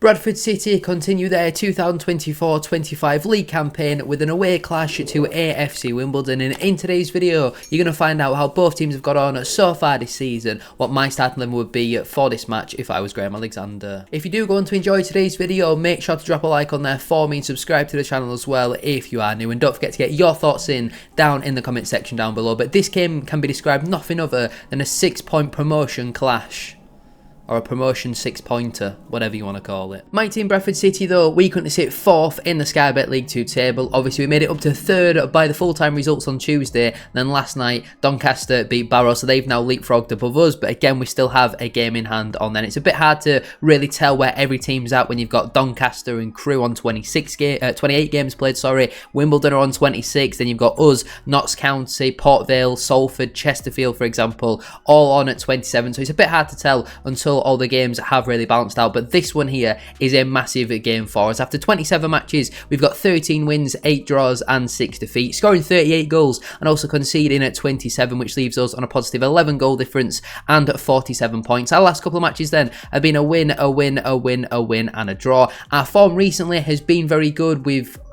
Bradford City continue their 2024-25 league campaign with an away clash to AFC Wimbledon, and in today's video you're going to find out how both teams have got on so far this season, what my starting 11 would be for this match if I was Graham Alexander. If you do go on to enjoy today's video, make sure to drop a like on there for me and subscribe to the channel as well if you are new, and don't forget to get your thoughts in down in the comment section down below. But this game can be described nothing other than a 6-point promotion clash. Or a promotion 6-pointer, whatever you want to call it. My team Bradford City though, we currently sit 4th in the Sky Bet League 2 table. Obviously we made it up to 3rd by the full-time results on Tuesday. Then last night Doncaster beat Barrow, so they've now leapfrogged above us. But again, we still have a game in hand on then. It's a bit hard to really tell where every team's at when you've got Doncaster and Crewe on 28 games played, Wimbledon are on 26, then you've got us, Notts County, Port Vale, Salford, Chesterfield for example, all on at 27. So it's a bit hard to tell until all the games have really balanced out. But this one here is a massive game for us. After 27 matches, we've got 13 wins, 8 draws and 6 defeats, scoring 38 goals and also conceding at 27, which leaves us on a positive 11 goal difference and 47 points. Our last couple of matches then have been a win, a win, a win, a win and a draw. Our form recently has been very good.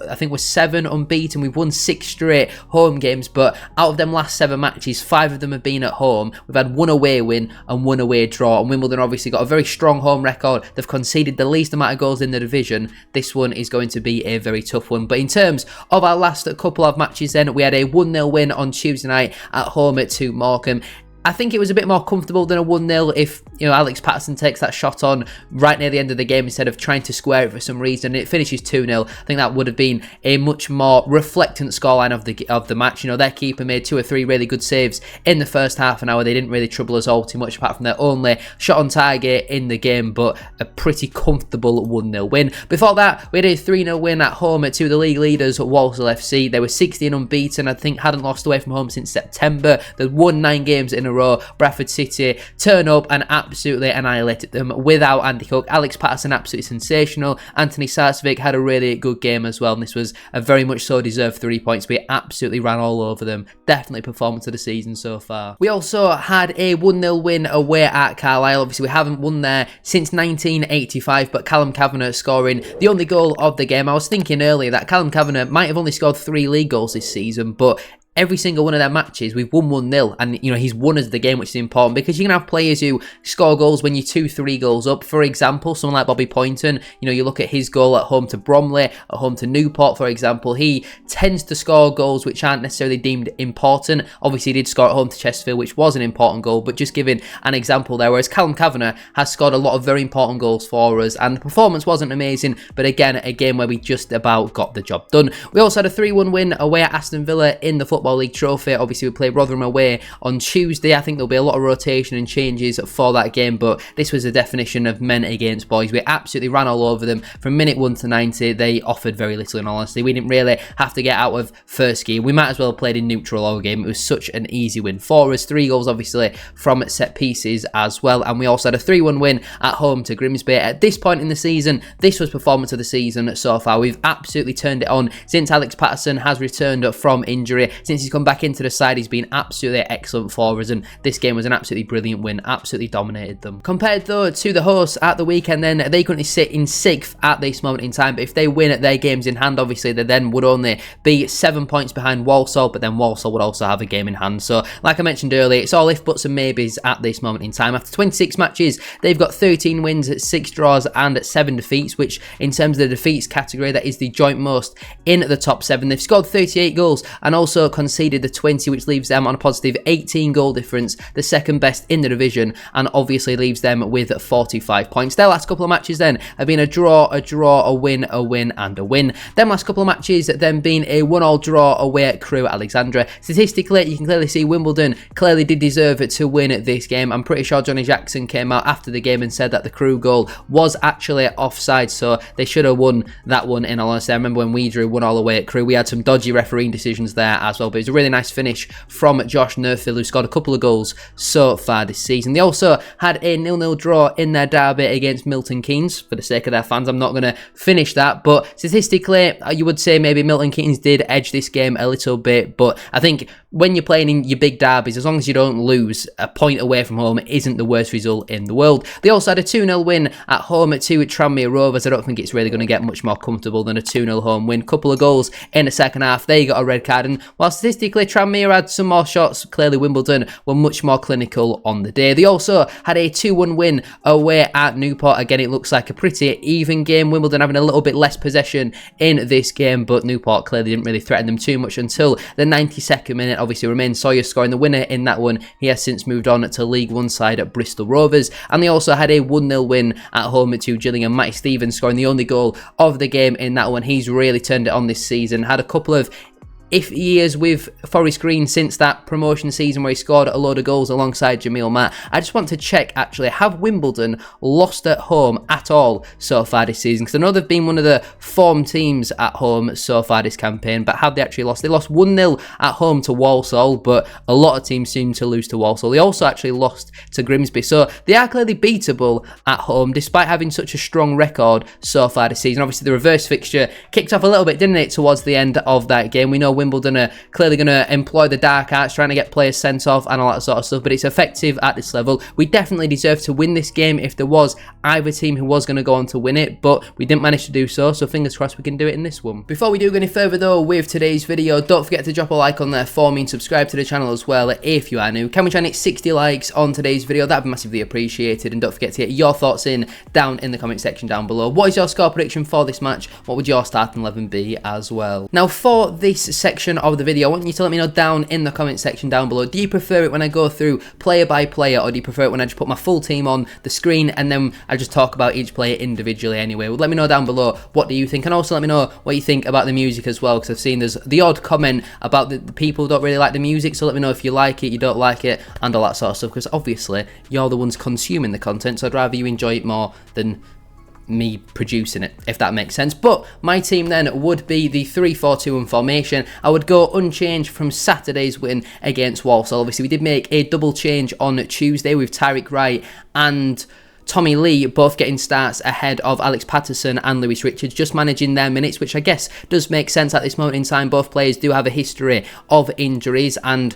I think we're 7 unbeaten. We've won 6 straight home games, but out of them last 7 matches, 5 of them have been at home. We've had 1 away win and 1 away draw, and Wimbledon obviously got a very strong home record. They've conceded the least amount of goals in the division. This one is going to be a very tough one. But in terms of our last couple of matches then, we had a 1-0 win on Tuesday night at home to Morecambe. I think it was a bit more comfortable than a 1-0 if, Alex Patterson takes that shot on right near the end of the game instead of trying to square it for some reason. It finishes 2-0. I think that would have been a much more reflectant scoreline of the match. Their keeper made 2 or 3 really good saves in the first half an hour. They didn't really trouble us all too much apart from their only shot on target in the game, but a pretty comfortable 1-0 win. Before that, we had a 3-0 win at home to the league leaders, Walsall FC. They were 16 unbeaten. I think hadn't lost away from home since September. They'd won 9 games in a row. Bradford City turn up and absolutely annihilated them without Andy Cook. Alex Patterson absolutely sensational. Anthony Sarcevic had a really good game as well, and this was a very much so deserved 3 points. We absolutely ran all over them. Definitely performance of the season so far. We also had a 1-0 win away at Carlisle. Obviously we haven't won there since 1985, but Callum Kavanagh scoring the only goal of the game. I was thinking earlier that Callum Kavanagh might have only scored 3 league goals this season, but every single one of their matches, we've won 1-0, and he's won us the game, which is important because you can have players who score goals when you're 2-3 goals up. For example, someone like Bobby Poynton, you look at his goal at home to Bromley, at home to Newport, for example. He tends to score goals which aren't necessarily deemed important. Obviously, he did score at home to Chesterfield, which was an important goal, but just giving an example there. Whereas Callum Kavanagh has scored a lot of very important goals for us, and the performance wasn't amazing, but again, a game where we just about got the job done. We also had a 3-1 win away at Aston Villa in the Football League Trophy. Obviously we play Rotherham away on Tuesday. I think there'll be a lot of rotation and changes for that game, but this was a definition of men against boys. We absolutely ran all over them from minute 1 to 90. They offered very little in all honesty. We didn't really have to get out of first gear. We might as well have played in neutral all game. It was such an easy win for us. 3 goals obviously from set pieces as well, and we also had a 3-1 win at home to Grimsby. At this point in the season, this was performance of the season so far. We've absolutely turned it on since Alex Patterson has returned from injury. Since he's come back into the side, he's been absolutely excellent for us, and this game was an absolutely brilliant win. Absolutely dominated them. Compared though to the hosts at the weekend, then they currently sit in 6th at this moment in time, but if they win at their games in hand, obviously they then would only be 7 points behind Walsall, but then Walsall would also have a game in hand. So like I mentioned earlier, it's all if buts and maybes at this moment in time. After 26 matches, they've got 13 wins, 6 draws and 7 defeats, which in terms of the defeats category, that is the joint most in the top 7. They've scored 38 goals and also conceded the 20, which leaves them on a positive 18 goal difference, the second best in the division, and obviously leaves them with 45 points. Their last couple of matches then have been a draw, a win, and a win. Them last couple of matches then been a 1-1 draw away at Crewe at Alexandra. Statistically, you can clearly see Wimbledon clearly did deserve it to win this game. I'm pretty sure Johnnie Jackson came out after the game and said that the Crewe goal was actually offside, so they should have won that one in all honesty. I remember when we drew 1-1 away at Crewe, we had some dodgy refereeing decisions there as well. all, but it was a really nice finish from Josh Nerfield, who scored a couple of goals so far this season. They also had a 0-0 draw in their derby against Milton Keynes. For the sake of their fans, I'm not going to finish that, but statistically, you would say maybe Milton Keynes did edge this game a little bit, but I think when you're playing in your big derbies, as long as you don't lose, a point away from home isn't the worst result in the world. They also had a 2-0 win at home to Tranmere Rovers. I don't think it's really going to get much more comfortable than a 2-0 home win. Couple of goals in the second half, they got a red card, and while statistically Tranmere had some more shots, clearly Wimbledon were much more clinical on the day. They also had a 2-1 win away at Newport. Again, it looks like a pretty even game. Wimbledon having a little bit less possession in this game, but Newport clearly didn't really threaten them too much until the 92nd minute. Obviously, Romain Sawyer scoring the winner in that one. He has since moved on to League One side at Bristol Rovers, and they also had a 1-0 win at home to Gillingham. Matty Stevens scoring the only goal of the game in that one. He's really turned it on this season. Had a couple of iffy years with Forest Green since that promotion season where he scored a load of goals alongside Jamil Matt. I just want to check, actually, have Wimbledon lost at home at all so far this season? Because I know they've been one of the form teams at home so far this campaign, but have they actually lost? They lost 1-0 at home to Walsall, but a lot of teams seem to lose to Walsall. They also actually lost to Grimsby, so they are clearly beatable at home despite having such a strong record so far this season. Obviously, the reverse fixture kicked off a little bit, didn't it, towards the end of that game. We know Wimbledon are clearly going to employ the dark arts, trying to get players sent off and all that sort of stuff, but it's effective at this level. We definitely deserve to win this game if there was either team who was going to go on to win it, but we didn't manage to do so, so fingers crossed we can do it in this one. Before we do go any further though with today's video, don't forget to drop a like on there for me and subscribe to the channel as well if you are new. Can we try and hit 60 likes on today's video? That'd be massively appreciated, and don't forget to get your thoughts in down in the comment section down below. What is your score prediction for this match? What would your starting 11 be as well? Now, for this section of the video, I want you to let me know down in the comment section down below. Do you prefer it when I go through player by player, or do you prefer it when I just put my full team on the screen and then I just talk about each player individually anyway? Well, let me know down below what do you think, and also let me know what you think about the music as well, because I've seen there's the odd comment about the people who don't really like the music, so let me know if you like it, you don't like it, and all that sort of stuff, because obviously you're the ones consuming the content, so I'd rather you enjoy it more than me producing it, if that makes sense. But my team then would be the 3-4-2-1 formation. I would go unchanged from Saturday's win against Walsall. Obviously, we did make a double change on Tuesday with Tyreek Wright and Tommy Lee both getting starts ahead of Alex Patterson and Lewis Richards, just managing their minutes, which I guess does make sense at this moment in time. Both players do have a history of injuries, and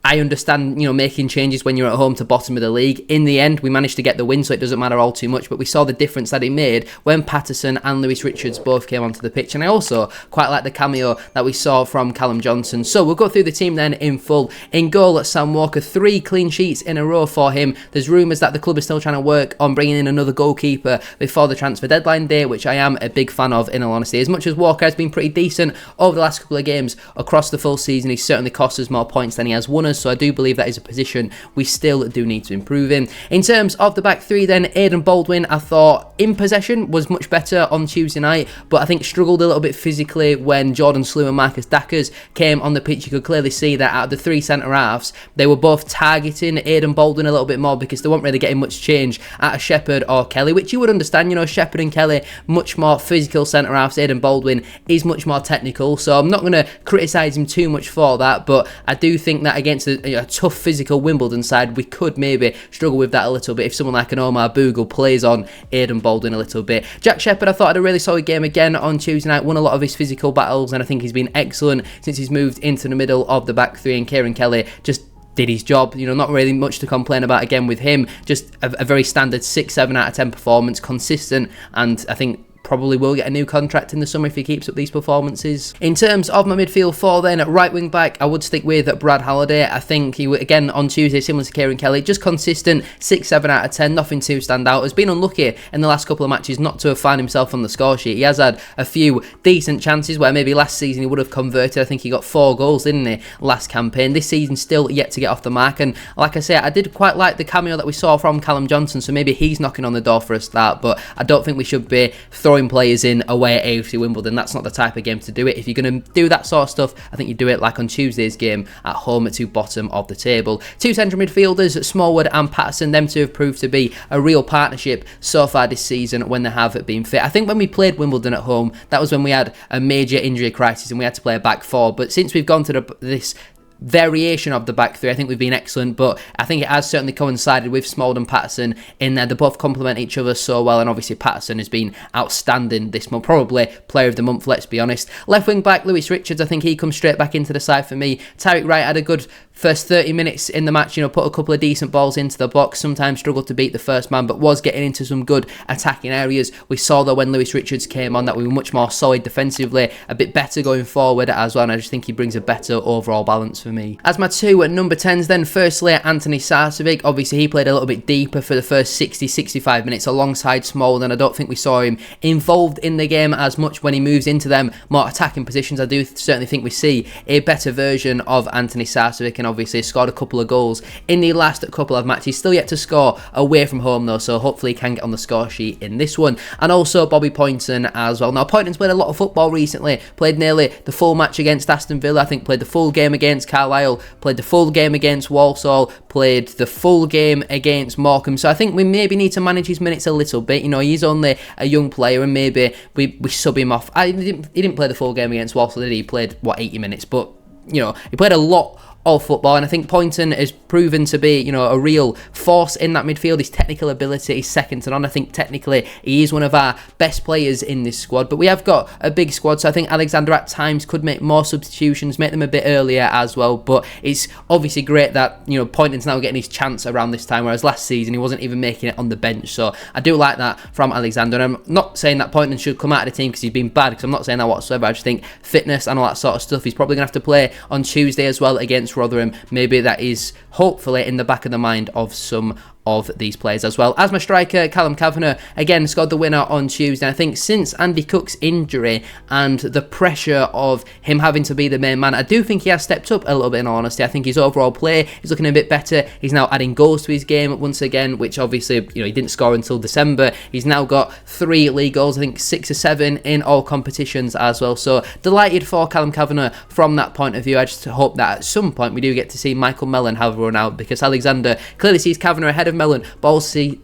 I understand, you know, making changes when you're at home to bottom of the league. In the end, we managed to get the win, so it doesn't matter all too much, but we saw the difference that it made when Patterson and Lewis Richards both came onto the pitch, and I also quite like the cameo that we saw from Callum Johnson. So we'll go through the team then in full. In goal, Sam Walker, 3 clean sheets in a row for him. There's rumours that the club is still trying to work on bringing in another goalkeeper before the transfer deadline day, which I am a big fan of, in all honesty. As much as Walker has been pretty decent over the last couple of games across the full season, he's certainly cost us more points than he has won us, so I do believe that is a position we still do need to improve in. In terms of the back three then, Aidan Baldwin, I thought in possession was much better on Tuesday night, but I think struggled a little bit physically when Jordan Slew and Marcus Dackers came on the pitch. You could clearly see that out of the 3 centre-halves, they were both targeting Aidan Baldwin a little bit more because they weren't really getting much change out of Shepherd or Kelly, which you would understand. You know, Shepherd and Kelly, much more physical centre-halves. Aidan Baldwin is much more technical, so I'm not going to criticise him too much for that, but I do think that against a tough physical Wimbledon side, we could maybe struggle with that a little bit if someone like an Omar Bogle plays on Aidan Baldwin a little bit. Jack Shepherd, I thought, had a really solid game again on Tuesday night, won a lot of his physical battles, and I think he's been excellent since he's moved into the middle of the back three, and Kieran Kelly just did his job. You know, not really much to complain about again with him, just a very standard 6-7 out of 10 performance, consistent, and I think probably will get a new contract in the summer if he keeps up these performances. In terms of my midfield four then, at right wing back, I would stick with Brad Halliday. I think he, again on Tuesday, similar to Kieran Kelly, just consistent, 6-7 out of 10, nothing too stand out. Has been unlucky in the last couple of matches not to have found himself on the score sheet. He has had a few decent chances where maybe last season he would have converted. I think he got 4 goals, didn't he, last campaign. This season still yet to get off the mark, and like I say, I did quite like the cameo that we saw from Callum Johnson, so maybe he's knocking on the door for a start, but I don't think we should be throwing throwing players in away at AFC Wimbledon. That's not the type of game to do it. If you're going to do that sort of stuff, I think you do it like on Tuesday's game at home to bottom of the table. Two central midfielders, Smallwood and Patterson, them two have proved to be a real partnership so far this season when they have been fit. I think when we played Wimbledon at home, that was when we had a major injury crisis and we had to play a back four. But since we've gone to this variation of the back three, I think we've been excellent, but I think it has certainly coincided with Smallwood and Patterson in there. They both complement each other so well, and obviously Patterson has been outstanding this month, probably player of the month, let's be honest. Left wing back Lewis Richards, I think he comes straight back into the side for me. Tyreek Wright had a good first 30 minutes in the match, put a couple of decent balls into the box, sometimes struggled to beat the first man, but was getting into some good attacking areas. We saw though when Lewis Richards came on that we were much more solid defensively, a bit better going forward as well, and I just think he brings a better overall balance for me. As my two number 10s then, firstly Anthony Sarcevic. Obviously he played a little bit deeper for the first 60-65 minutes alongside Smallwood, and I don't think we saw him involved in the game as much when he moves into them more attacking positions. I do certainly think we see a better version of Anthony Sarcevic, and obviously scored a couple of goals in the last couple of matches. Still yet to score away from home though, so hopefully he can get on the score sheet in this one. And also Bobby Poynton as well. Now Poynton's played a lot of football recently, played nearly the full match against Aston Villa, I think played the full game against Carlisle, played the full game against Walsall, played the full game against Morecambe, so I think we maybe need to manage his minutes a little bit. He's only a young player and maybe we sub him off. He didn't play the full game against Walsall, did he? He played 80 minutes, but he played a lot of football, and I think Poynton has proven to be, a real force in that midfield. His technical ability is second to none. I think technically he is one of our best players in this squad, but we have got a big squad, so I think Alexander at times could make more substitutions, make them a bit earlier as well, but it's obviously great that, Poynton's now getting his chance around this time, whereas last season he wasn't even making it on the bench, so I do like that from Alexander, and I'm not saying that Poynton should come out of the team because he's been bad, because I'm not saying that whatsoever. I just think fitness and all that sort of stuff, he's probably going to have to play on Tuesday as well against Rotherham. Maybe that is hopefully in the back of the mind of some of these players as well. As my striker, Callum Kavanagh, again scored the winner on Tuesday. I think since Andy Cook's injury and the pressure of him having to be the main man, I do think he has stepped up a little bit in all honesty. I think his overall play is looking a bit better. He's now adding goals to his game once again, which obviously, he didn't score until December. He's now got 3 league goals, I think 6 or 7 in all competitions as well. So delighted for Callum Kavanagh from that point of view. I just hope that at some point we do get to see Michael Mellon have a run out, because Alexander clearly sees Kavanagh ahead of Mellon, but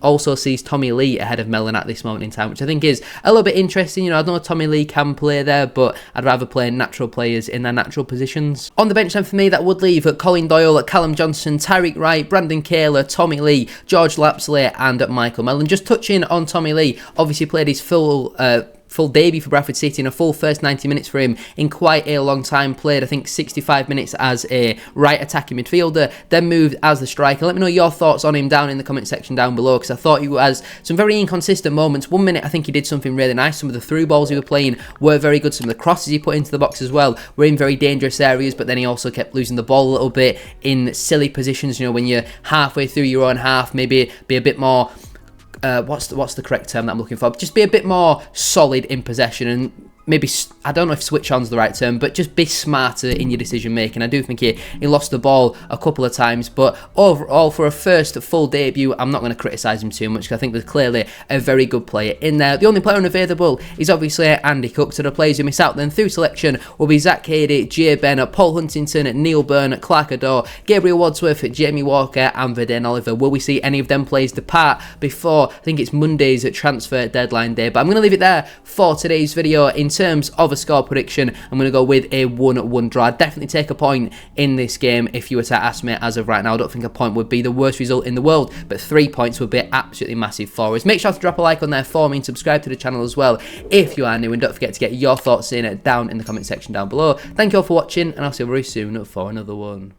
also sees Tommy Lee ahead of Mellon at this moment in time, which I think is a little bit interesting. I know Tommy Lee can play there, but I'd rather play natural players in their natural positions. On the bench then for me, that would leave Colin Doyle, Callum Johnson, Tyreek Wright, Brandon Kayler, Tommy Lee, George Lapsley and Michael Mellon. Just touching on Tommy Lee, obviously played his full debut for Bradford City, and a full first 90 minutes for him in quite a long time. Played I think 65 minutes as a right attacking midfielder, then moved as the striker. Let me know your thoughts on him down in the comment section down below, because I thought he has some very inconsistent moments. One minute I think he did something really nice, some of the through balls he was playing were very good, some of the crosses he put into the box as well were in very dangerous areas, but then he also kept losing the ball a little bit in silly positions. When you're halfway through your own half, maybe be a bit more what's the correct term that I'm looking for? Just be a bit more solid in possession, and maybe, I don't know if switch on's the right term, but just be smarter in your decision making. I do think he lost the ball a couple of times, but overall for a first full debut, I'm not going to criticise him too much, because I think there's clearly a very good player in there. The only player unavailable is obviously Andy Cook, so the players who miss out then through selection will be Zach Cady, Jay Bennett, Paul Huntington, Neil Byrne, Clark Adore, Gabriel Wadsworth, Jamie Walker and Verden Oliver. Will we see any of them players depart before, I think it's Monday's transfer deadline day? But I'm going to leave it there for today's video. In terms of a score prediction, I'm going to go with a 1-1 draw. I'd definitely take a point in this game if you were to ask me as of right now. I don't think a point would be the worst result in the world, but 3 points would be absolutely massive for us. Make sure to drop a like on there for me and subscribe to the channel as well if you are new, and don't forget to get your thoughts in down in the comment section down below. Thank you all for watching, and I'll see you very soon for another one.